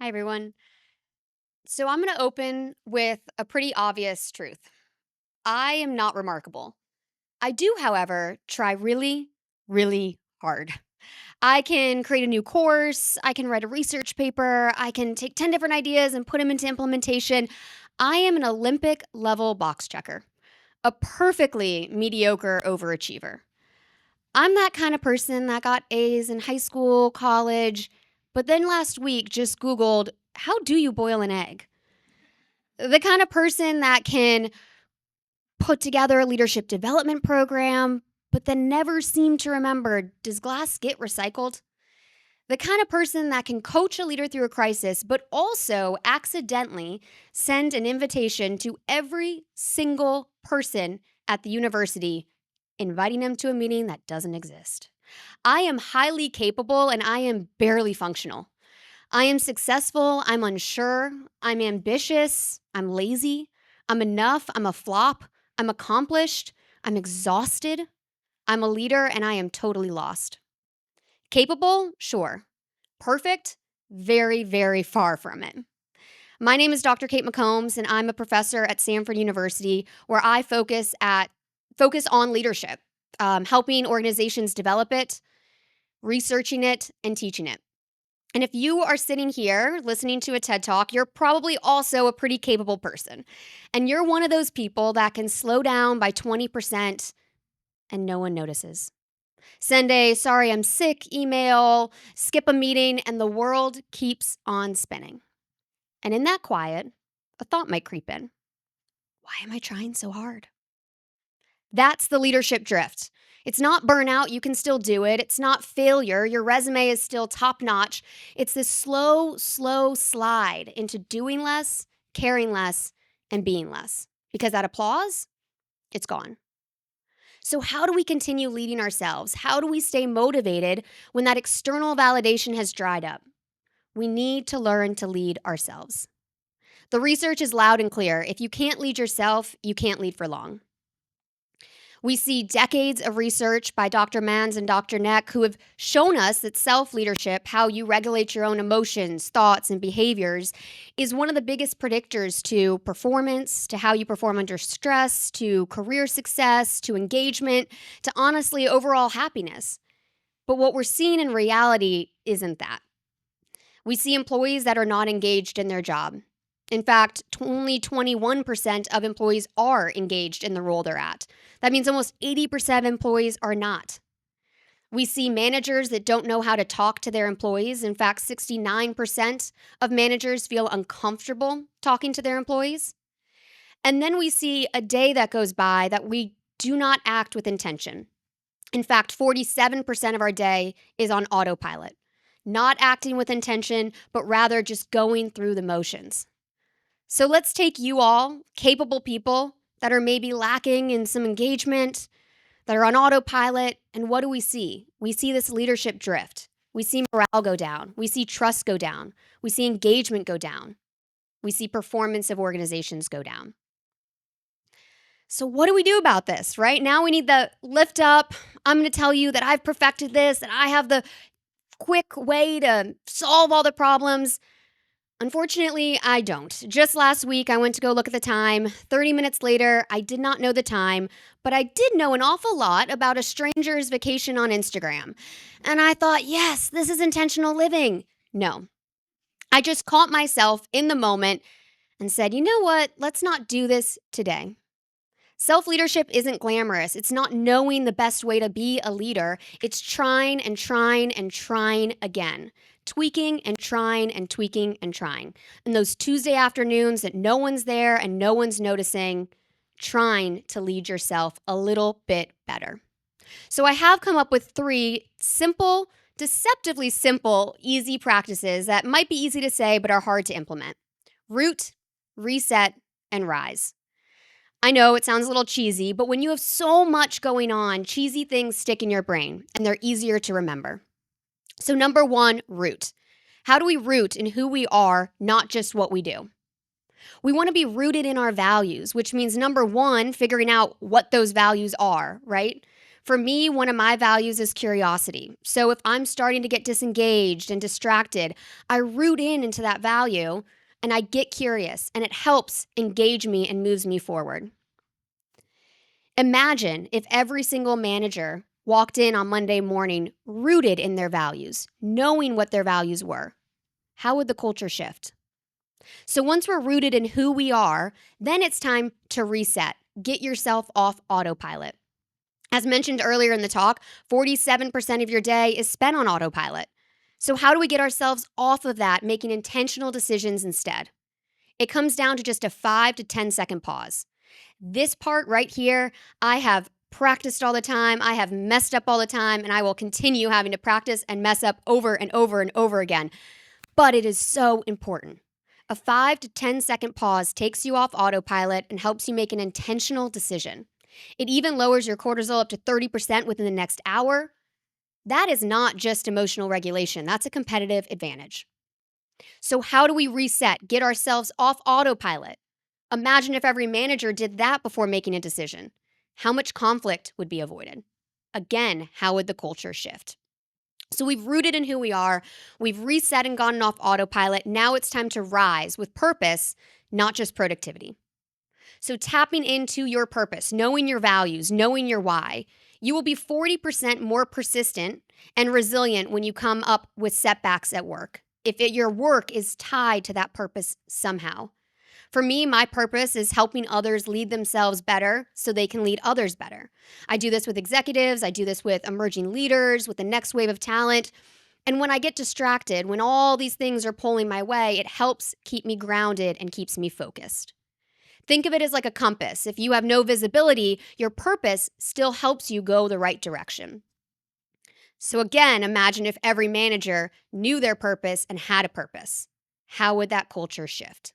Hi, everyone. So I'm going to open with a pretty obvious truth. I am not remarkable. I do, however, try really, really hard. I can create a new course. I can write a research paper. I can take 10 different ideas and put them into implementation. I am an Olympic level box checker, a perfectly mediocre overachiever. I'm that kind of person that got A's in high school, college, but then last week just Googled, how do you boil an egg? The kind of person that can put together a leadership development program, but then never seem to remember, does glass get recycled? The kind of person that can coach a leader through a crisis, but also accidentally send an invitation to every single person at the university, inviting them to a meeting that doesn't exist. I am highly capable and I am barely functional. I am successful, I'm unsure, I'm ambitious, I'm lazy, I'm enough, I'm a flop, I'm accomplished, I'm exhausted, I'm a leader, and I am totally lost. Capable? Sure. Perfect? Very, very far from it. My name is Dr. Kate McCombs, and I'm a professor at Stanford University where I focus on leadership, helping organizations develop it, researching it, and teaching it. And if you are sitting here listening to a TED Talk, you're probably also a pretty capable person. And you're one of those people that can slow down by 20% and no one notices. Send a sorry, I'm sick email, skip a meeting, and the world keeps on spinning. And in that quiet, a thought might creep in. Why am I trying so hard? That's the leadership drift. It's not burnout, you can still do it. It's not failure, your resume is still top notch. It's this slow, slow slide into doing less, caring less, and being less. Because that applause, it's gone. So, how do we continue leading ourselves? How do we stay motivated when that external validation has dried up? We need to learn to lead ourselves. The research is loud and clear. If you can't lead yourself, you can't lead for long. We see decades of research by Dr. Mans and Dr. Neck who have shown us that self-leadership, how you regulate your own emotions, thoughts, and behaviors, is one of the biggest predictors to performance, to how you perform under stress, to career success, to engagement, to honestly overall happiness. But what we're seeing in reality isn't that. We see employees that are not engaged in their job. In fact, only 21% of employees are engaged in the role they're at. That means almost 80% of employees are not. We see managers that don't know how to talk to their employees. In fact, 69% of managers feel uncomfortable talking to their employees. And then we see a day that goes by that we do not act with intention. In fact, 47% of our day is on autopilot, not acting with intention, but rather just going through the motions. So let's take you all, capable people that are maybe lacking in some engagement, that are on autopilot, and what do we see? We see this leadership drift. We see morale go down. We see trust go down. We see engagement go down. We see performance of organizations go down. So what do we do about this, right? Now we need the lift up. I'm going to tell you that I've perfected this, that I have the quick way to solve all the problems. Unfortunately, I don't. Just last week, I went to go look at the time. 30 minutes later, I did not know the time, but I did know an awful lot about a stranger's vacation on Instagram. And I thought, yes, this is intentional living. No, I just caught myself in the moment and said, you know what? Let's not do this today. Self-leadership isn't glamorous. It's not knowing the best way to be a leader. It's trying and trying and trying again. Tweaking and trying and tweaking and trying. And those Tuesday afternoons that no one's there and no one's noticing, trying to lead yourself a little bit better. So I have come up with 3 simple, deceptively simple, easy practices that might be easy to say but are hard to implement. Root, reset, and rise. I know it sounds a little cheesy, but when you have so much going on, cheesy things stick in your brain and they're easier to remember. So number 1, root. How do we root in who we are, not just what we do? We want to be rooted in our values, which means number 1, figuring out what those values are, right? For me, one of my values is curiosity. So if I'm starting to get disengaged and distracted, I root into that value and I get curious, and it helps engage me and moves me forward. Imagine if every single manager walked in on Monday morning rooted in their values, knowing what their values were. How would the culture shift? So once we're rooted in who we are, then it's time to reset. Get yourself off autopilot. As mentioned earlier in the talk, 47% of your day is spent on autopilot. So how do we get ourselves off of that, making intentional decisions instead? It comes down to just a 5 to 10-second pause. This part right here, I have practiced all the time, I have messed up all the time, and I will continue having to practice and mess up over and over and over again. But it is so important. A 5 to 10-second pause takes you off autopilot and helps you make an intentional decision. It even lowers your cortisol up to 30% within the next hour. That is not just emotional regulation, that's a competitive advantage. So, how do we reset, get ourselves off autopilot? Imagine if every manager did that before making a decision. How much conflict would be avoided? Again, how would the culture shift? So we've rooted in who we are, we've reset and gotten off autopilot. Now it's time to rise with purpose, not just productivity. So tapping into your purpose, knowing your values, knowing your why, you will be 40% more persistent and resilient when you come up with setbacks at work, if your work is tied to that purpose somehow. For me, my purpose is helping others lead themselves better so they can lead others better. I do this with executives, I do this with emerging leaders, with the next wave of talent. And when I get distracted, when all these things are pulling my way, it helps keep me grounded and keeps me focused. Think of it as like a compass. If you have no visibility, your purpose still helps you go the right direction. So again, imagine if every manager knew their purpose and had a purpose. How would that culture shift?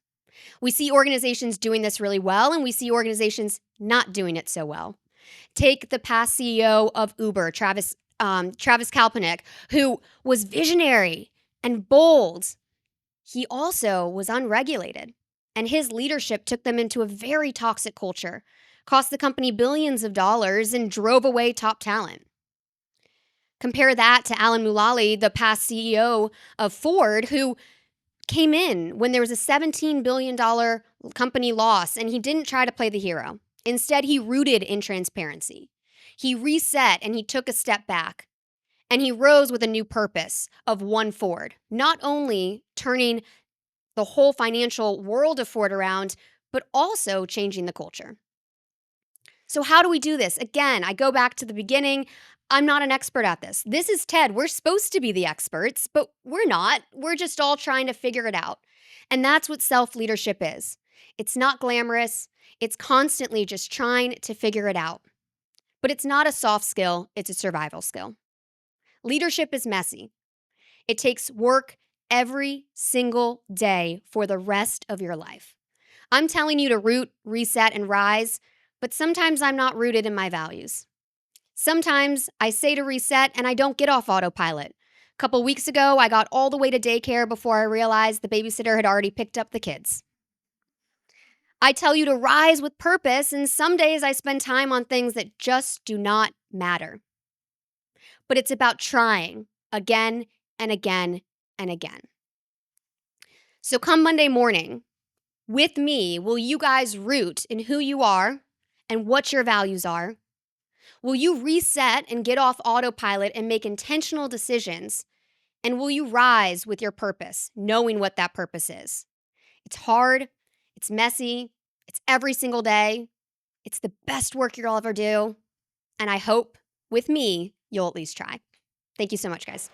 We see organizations doing this really well, and we see organizations not doing it so well. Take the past CEO of Uber, Travis Kalanick, who was visionary and bold. He also was unregulated, and his leadership took them into a very toxic culture, cost the company billions of dollars, and drove away top talent. Compare that to Alan Mulally, the past CEO of Ford, who came in when there was a $17 billion company loss, and he didn't try to play the hero. Instead, he rooted in transparency. He reset and he took a step back, and he rose with a new purpose of One Ford, not only turning the whole financial world of Ford around, but also changing the culture. So how do we do this? Again, I go back to the beginning. I'm not an expert at this. This is TED. We're supposed to be the experts, but we're not. We're just all trying to figure it out. And that's what self-leadership is. It's not glamorous. It's constantly just trying to figure it out. But it's not a soft skill. It's a survival skill. Leadership is messy. It takes work every single day for the rest of your life. I'm telling you to root, reset, and rise, but sometimes I'm not rooted in my values. Sometimes I say to reset and I don't get off autopilot. A couple weeks ago, I got all the way to daycare before I realized the babysitter had already picked up the kids. I tell you to rise with purpose, and some days I spend time on things that just do not matter. But it's about trying again and again and again. So come Monday morning, with me, will you guys root in who you are and what your values are? Will you reset and get off autopilot and make intentional decisions? And will you rise with your purpose, knowing what that purpose is? It's hard, it's messy, it's every single day. It's the best work you'll ever do. And I hope, with me, you'll at least try. Thank you so much, guys.